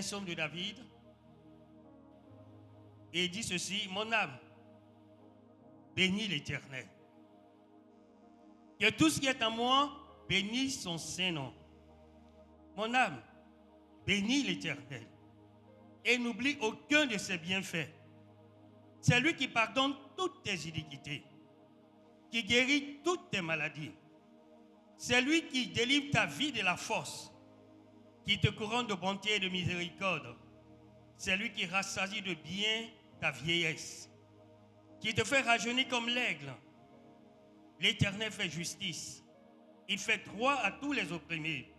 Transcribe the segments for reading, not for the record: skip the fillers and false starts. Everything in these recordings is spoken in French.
psaume de David. Et il dit ceci: mon âme, bénis l'Éternel. Que tout ce qui est en moi bénisse son Saint-Nom. Mon âme, bénis l'Éternel. Et n'oublie aucun de ses bienfaits. C'est lui qui pardonne toutes tes iniquités, qui guérit toutes tes maladies. C'est lui qui délivre ta vie de la force, qui te couronne de bonté et de miséricorde. C'est lui qui rassasie de bien ta vieillesse, qui te fait rajeunir comme l'aigle. L'Éternel fait justice. Il fait droit à tous les opprimés.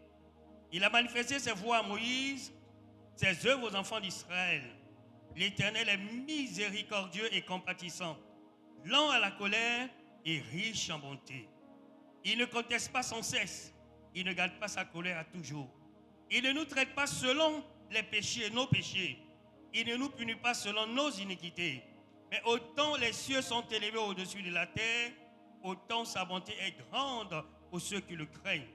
Il a manifesté ses voies à Moïse, ses œuvres aux enfants d'Israël. L'Éternel est miséricordieux et compatissant, lent à la colère et riche en bonté. Il ne conteste pas sans cesse. Il ne garde pas sa colère à toujours. Il ne nous traite pas selon les péchés, nos péchés. Il ne nous punit pas selon nos iniquités. Mais autant les cieux sont élevés au-dessus de la terre, autant sa bonté est grande pour ceux qui le craignent.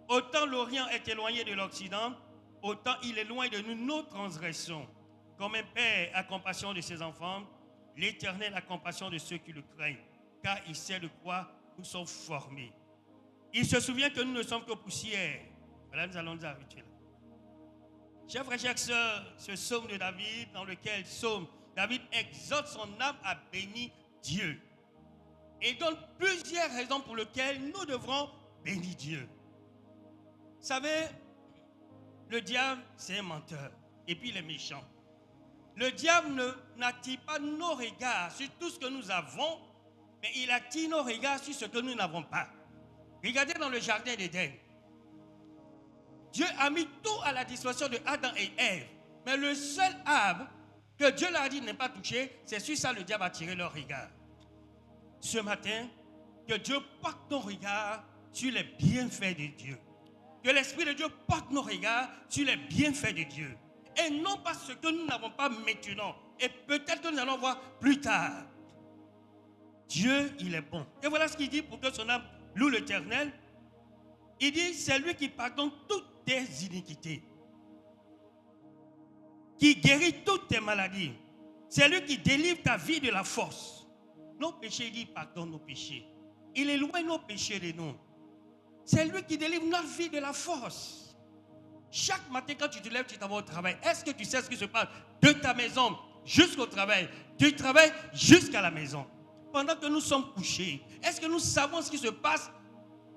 Autant l'Orient est éloigné de l'Occident, autant il éloigne de nous nos transgressions. Comme un père a compassion de ses enfants, l'Éternel a compassion de ceux qui le craignent, car il sait de quoi nous sommes formés. Il se souvient que nous ne sommes que poussière. Voilà, nous allons nous arrêter là. Chers frères, chers sœurs, ce psaume de David, dans lequel David exhorte son âme à bénir Dieu. Et donne plusieurs raisons pour lesquelles nous devrons bénir Dieu. Vous savez, le diable, c'est un menteur. Et puis il est méchant. Le diable n'attire pas nos regards sur tout ce que nous avons, mais il attire nos regards sur ce que nous n'avons pas. Regardez dans le jardin d'Éden. Dieu a mis tout à la disposition de Adam et Ève. Mais le seul arbre que Dieu leur a dit de ne pas toucher, c'est sur ça le diable a tiré leur regard. Ce matin, que Dieu porte nos regards sur les bienfaits de Dieu. Que l'Esprit de Dieu porte nos regards sur les bienfaits de Dieu. Et non pas ce que nous n'avons pas maintenant. Et peut-être que nous allons voir plus tard. Dieu, il est bon. Et voilà ce qu'il dit pour que son âme loue l'Éternel. Il dit, c'est lui qui pardonne toutes tes iniquités, qui guérit toutes tes maladies. C'est lui qui délivre ta vie de la force. Nos péchés, il dit, pardonne nos péchés. Il éloigne nos péchés de nous. C'est lui qui délivre notre vie de la force. Chaque matin, quand tu te lèves, tu t'en vas au travail. Est-ce que tu sais ce qui se passe de ta maison jusqu'au travail, du travail jusqu'à la maison? Pendant que nous sommes couchés, est-ce que nous savons ce qui se passe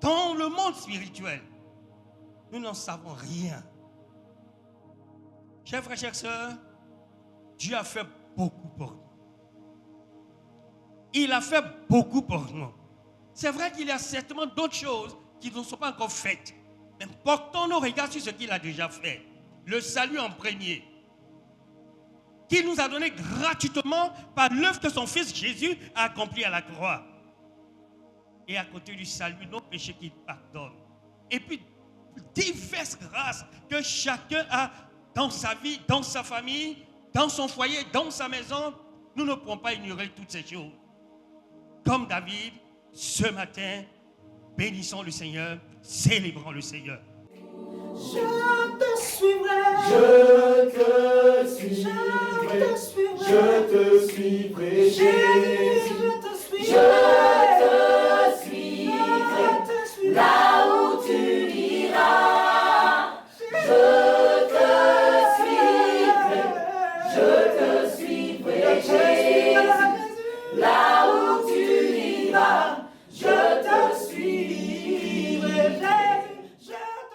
dans le monde spirituel? Nous n'en savons rien. Chers frères, chères sœurs, Dieu a fait beaucoup pour nous. Il a fait beaucoup pour nous. C'est vrai qu'il y a certainement d'autres choses qui ne sont pas encore faites. Mais portons nos regards sur ce qu'il a déjà fait. Le salut en premier. Qu'il nous a donné gratuitement par l'œuvre que son Fils Jésus a accompli à la croix. Et à côté du salut, nos péchés qu'il pardonne. Et puis, diverses grâces que chacun a dans sa vie, dans sa famille, dans son foyer, dans sa maison. Nous ne pouvons pas ignorer toutes ces choses. Comme David, ce matin, bénissons le Seigneur, célébrons le Seigneur. Je te suivrai. Je te suivrai. Je te suivrai. Jésus, je